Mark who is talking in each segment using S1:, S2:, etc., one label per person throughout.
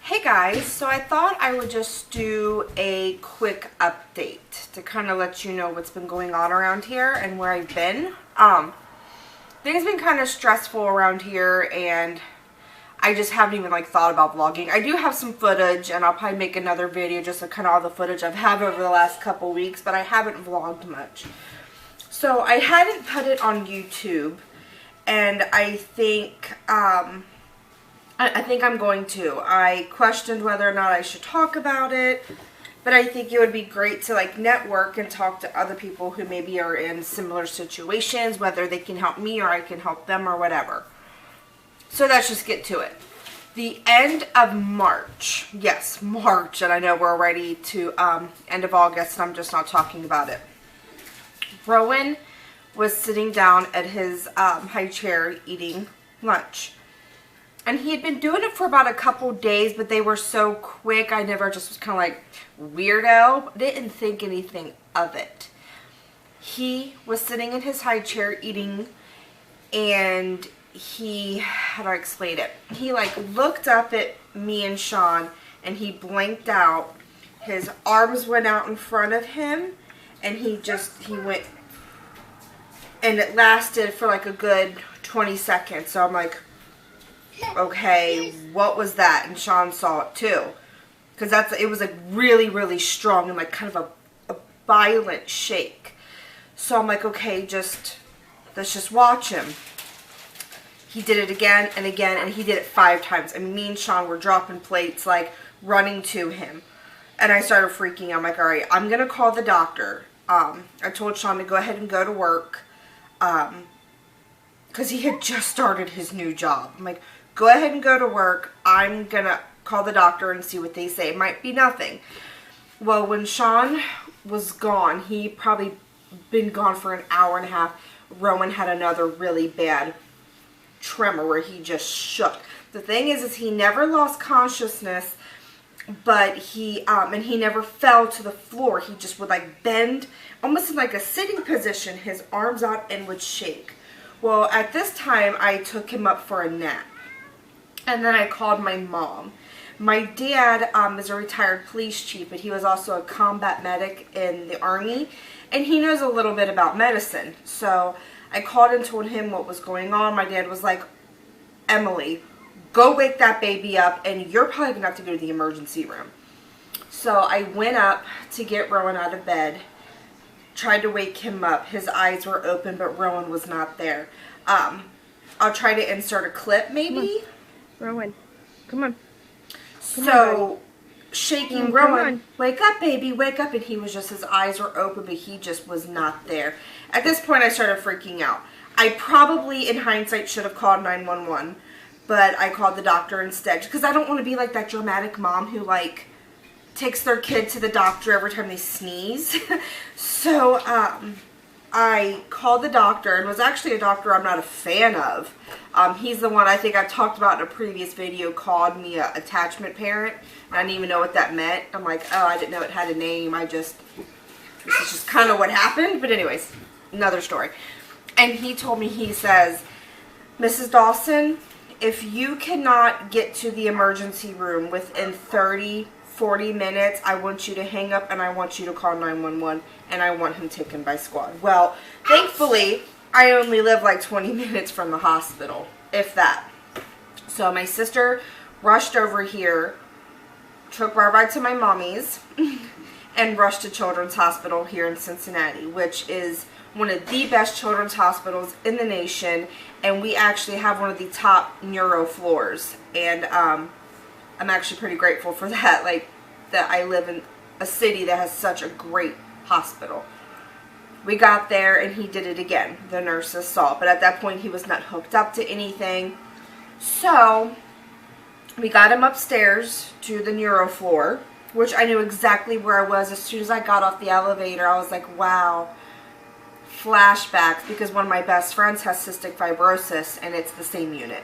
S1: Hey guys, so I thought I would just do a quick update to kind of let you know what's been going on around here and where I've been. Things have been kind of stressful around here and I just haven't even thought about vlogging. I do have some footage and I'll probably make another video just of kind of all the footage I've had over the last couple weeks, but I haven't vlogged much. So I hadn't put it on YouTube and I think I'm going to. I questioned whether or not I should talk about it, but I think it would be great to network and talk to other people who maybe are in similar situations, whether they can help me or I can help them or whatever. So let's just get to it. The end of March, yes, March, and I know we're already to end of August and I'm just not talking about it. Rowan was sitting down at his high chair eating lunch. And he had been doing it for about a couple days, but they were so quick, I never just was kind of weirdo. Didn't think anything of it. He was sitting in his high chair eating, and he, how do I explain it? He looked up at me and Sean, and he blinked out. His arms went out in front of him, and he went, and it lasted for a good 20 seconds. So I'm like, okay, what was that? And Sean saw it too, because it was really, really strong and kind of a violent shake. So I'm like, okay, let's just watch him. He did it again and again, and he did it 5 times. And me and Sean were dropping plates, running to him. And I started freaking out. I'm like, all right, I'm gonna call the doctor. I told Sean to go ahead and go to work, because he had just started his new job. I'm like, go ahead and go to work. I'm going to call the doctor and see what they say. It might be nothing. Well, when Sean was gone, he probably been gone for an hour and a half. Rowan had another really bad tremor where he just shook. The thing is he never lost consciousness, but and he never fell to the floor. He just would bend almost in a sitting position, his arms out, and would shake. Well, at this time, I took him up for a nap. And then I called my mom. My dad is a retired police chief, but he was also a combat medic in the Army, and he knows a little bit about medicine. So I called and told him what was going on. My dad was like, Emily, go wake that baby up, and you're probably going to have to go to the emergency room. So I went up to get Rowan out of bed, tried to wake him up. His eyes were open, but Rowan was not there. I'll try to insert a clip, maybe.
S2: Rowan, come on.
S1: So, shaking Rowan, wake up, baby, wake up. And he was just, his eyes were open, but he just was not there. At this point, I started freaking out. I probably, in hindsight, should have called 911, but I called the doctor instead. Because I don't want to be like that dramatic mom who, takes their kid to the doctor every time they sneeze. So, I called the doctor, and it was actually a doctor I'm not a fan of. He's the one I think I've talked about in a previous video, called me a attachment parent, and I didn't even know what that meant. I'm like, oh, I didn't know it had a name. This is just kind of what happened. But anyways, another story. And he told me, he says, Mrs. Dawson, if you cannot get to the emergency room within 40 minutes, I want you to hang up and I want you to call 911, and I want him taken by squad. Well, thankfully, I only live 20 minutes from the hospital, if that. So my sister rushed over here, took right to my mommy's, and rushed to Children's Hospital here in Cincinnati, which is one of the best children's hospitals in the nation, and we actually have one of the top neuro floors, and I'm actually pretty grateful for that, that I live in a city that has such a great hospital. We got there and he did it again. The nurses saw, but at that point he was not hooked up to anything. So we got him upstairs to the neuro floor, which I knew exactly where I was. As soon as I got off the elevator, I was like, wow, flashbacks, because one of my best friends has cystic fibrosis and it's the same unit.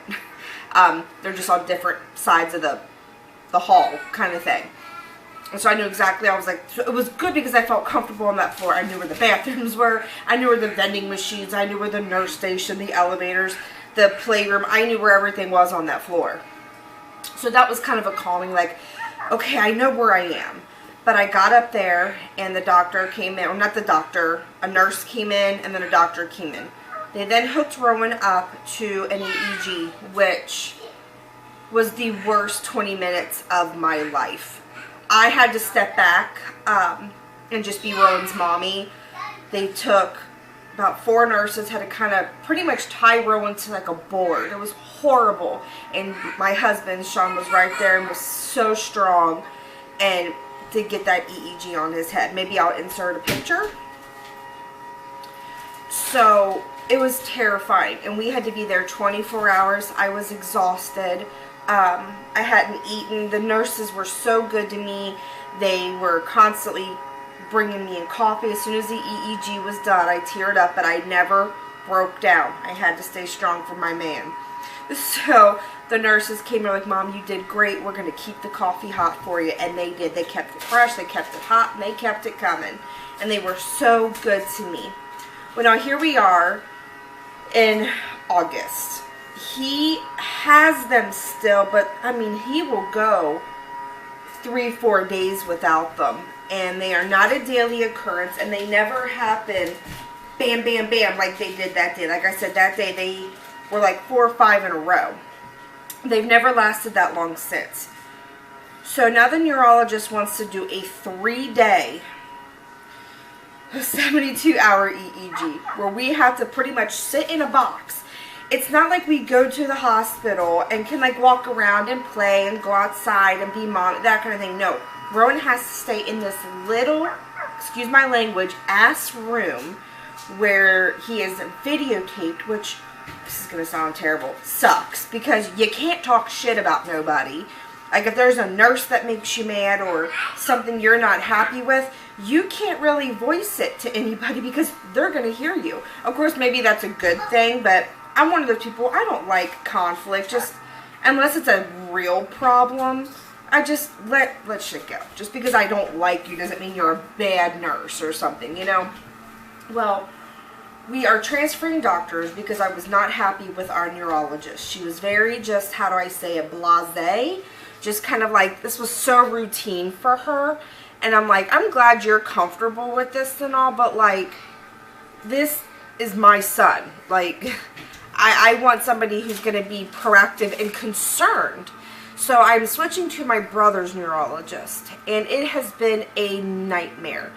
S1: They're just on different sides of the hall kind of thing. And so I knew exactly, I was like, so it was good because I felt comfortable on that floor. I knew where the bathrooms were. I knew where the vending machines, I knew where the nurse station, the elevators, the playroom. I knew where everything was on that floor. So that was kind of a calming, like, okay, I know where I am. But I got up there, and the doctor came in, or not the doctor, a nurse came in, and then a doctor came in. They then hooked Rowan up to an EEG, which was the worst 20 minutes of my life. I had to step back and just be Rowan's mommy. They took about 4 nurses, had to kind of pretty much tie Rowan to like a board. It was horrible. And my husband, Sean, was right there and was so strong and to get that EEG on his head. Maybe I'll insert a picture. So it was terrifying, and we had to be there 24 hours. I was exhausted. I hadn't eaten. The nurses were so good to me. They were constantly bringing me in coffee. As soon as the EEG was done, I teared up, but I never broke down. I had to stay strong for my man. So the nurses came and were like, Mom, you did great. We're going to keep the coffee hot for you. And they did. They kept it fresh. They kept it hot. And they kept it coming. And they were so good to me. Well, now here we are in August. He has them still, but I mean, he will go 3-4 days without them. And they are not a daily occurrence. And they never happen bam, bam, bam like they did that day. Like I said, that day they were like 4 or 5 in a row. They've never lasted that long since. So now the neurologist wants to do a 3-day, 72-hour EEG where we have to pretty much sit in a box. It's not like we go to the hospital and can like walk around and play and go outside and be mom, that kind of thing. No, Rowan has to stay in this little, excuse my language, ass room where he is videotaped, which, this is going to sound terrible, sucks, because you can't talk shit about nobody. Like if there's a nurse that makes you mad or something you're not happy with, you can't really voice it to anybody because they're going to hear you. Of course, maybe that's a good thing, but I'm one of those people, I don't like conflict, just unless it's a real problem. I just let shit go. Just because I don't like you doesn't mean you're a bad nurse or something, you know? Well, we are transferring doctors because I was not happy with our neurologist. She was very just, how do I say it, blasé. Just kind of like, this was so routine for her. And I'm like, I'm glad you're comfortable with this and all, but like, this is my son. Like, I want somebody who's going to be proactive and concerned. So I'm switching to my brother's neurologist, and it has been a nightmare.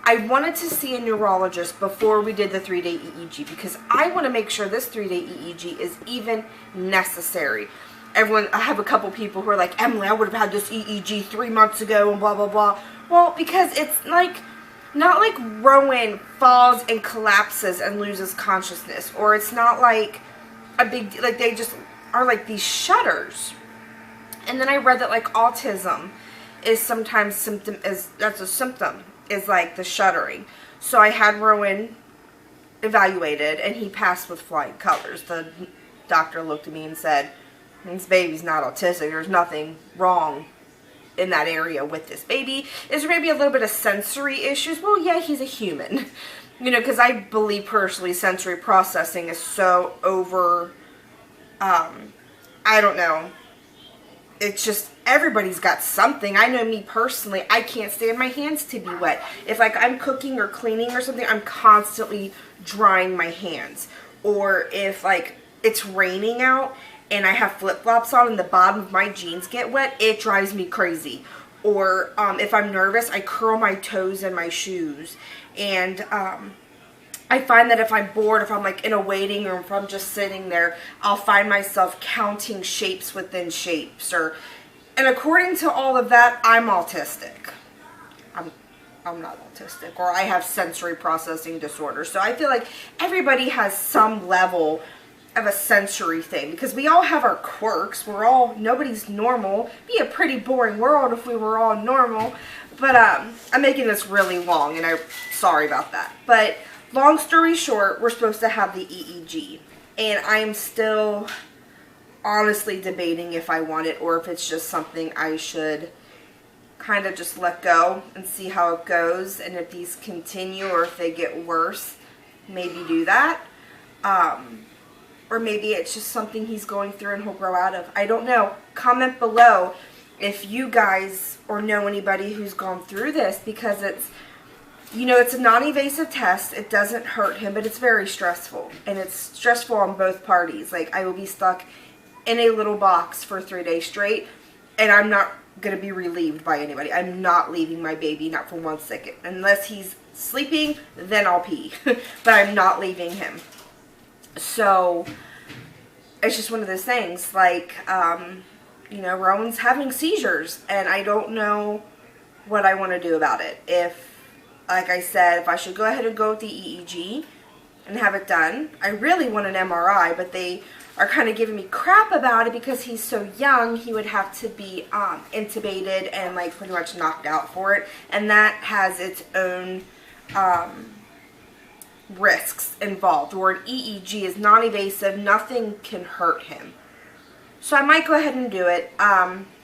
S1: I wanted to see a neurologist before we did the 3-day EEG because I want to make sure this 3-day EEG is even necessary. I have a couple people who are like, Emily, I would have had this EEG 3 months ago and blah, blah, blah. Well, because it's like, not like Rowan falls and collapses and loses consciousness, or it's not like a big, like they just are like these shudders. And then I read that like autism is sometimes that's a symptom, is like the shuddering. So I had Rowan evaluated and he passed with flying colors. The doctor looked at me and said, this baby's not autistic. There's nothing wrong in that area with this baby. Is there maybe a little bit of sensory issues? Well, yeah, he's a human. You know, because I believe personally sensory processing is so over, I don't know. It's just, everybody's got something. I know me personally, I can't stand my hands to be wet. If like I'm cooking or cleaning or something, I'm constantly drying my hands. Or if like it's raining out and I have flip-flops on and the bottom of my jeans get wet, it drives me crazy. Or if I'm nervous, I curl my toes in my shoes. And I find that if I'm bored, if I'm like in a waiting room, if I'm just sitting there, I'll find myself counting shapes within shapes. And according to all of that, I'm autistic. I'm not autistic, or I have sensory processing disorder. So I feel like everybody has some level of a sensory thing, because we all have our quirks. Nobody's normal. It'd be a pretty boring world if we were all normal. But I'm making this really long, and I'm sorry about that. But long story short, we're supposed to have the EEG, and I'm still honestly debating if I want it or if it's just something I should kind of just let go and see how it goes, and if these continue or if they get worse, maybe do that. Or or maybe it's just something he's going through and he'll grow out of. I don't know. Comment below if you guys or know anybody who's gone through this, because it's, you know, it's a non-invasive test. It doesn't hurt him, but it's very stressful, and it's stressful on both parties. Like, I will be stuck in a little box for 3 days straight, and I'm not going to be relieved by anybody. I'm not leaving my baby, not for 1 second. Unless he's sleeping, then I'll pee. But I'm not leaving him. So, it's just one of those things. Like, you know, Rowan's having seizures, and I don't know what I want to do about it. If, like I said, if I should go ahead and go with the EEG and have it done. I really want an MRI, but they are kind of giving me crap about it because he's so young. He would have to be intubated and like pretty much knocked out for it, and that has its own risks involved. Where an EEG is non-invasive, nothing can hurt him. So I might go ahead and do it.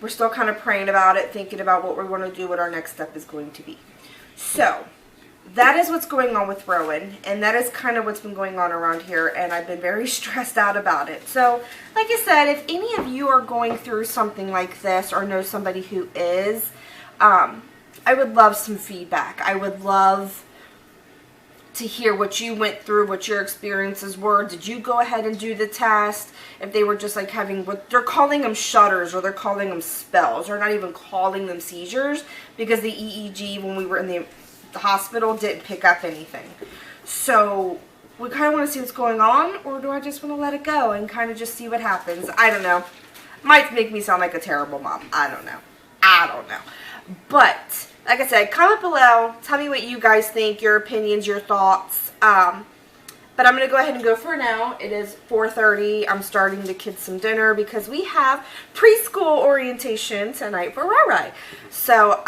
S1: We're still kind of praying about it, thinking about what we want to do, what our next step is going to be. So that is what's going on with Rowan, and that is kind of what's been going on around here, and I've been very stressed out about it. So, like I said, if any of you are going through something like this or know somebody who is, I would love some feedback. I would love to hear what you went through, what your experiences were. Did you go ahead and do the test? If they were just like having, what they're calling them, shudders, or they're calling them spells, or not even calling them seizures, because the EEG when we were in the hospital didn't pick up anything. So we kind of want to see what's going on, or do I just want to let it go and kind of just see what happens? I don't know. Might make me sound like a terrible mom. I don't know. But like I said, comment below. Tell me what you guys think, your opinions, your thoughts. But I'm going to go ahead and go for now. It is 4:30. I'm starting the kids some dinner because we have preschool orientation tonight for Rowan. So,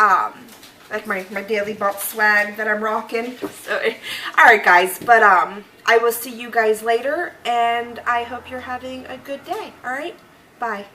S1: like my daily bump swag that I'm rocking. So, alright guys, but I will see you guys later, and I hope you're having a good day. Alright? Bye.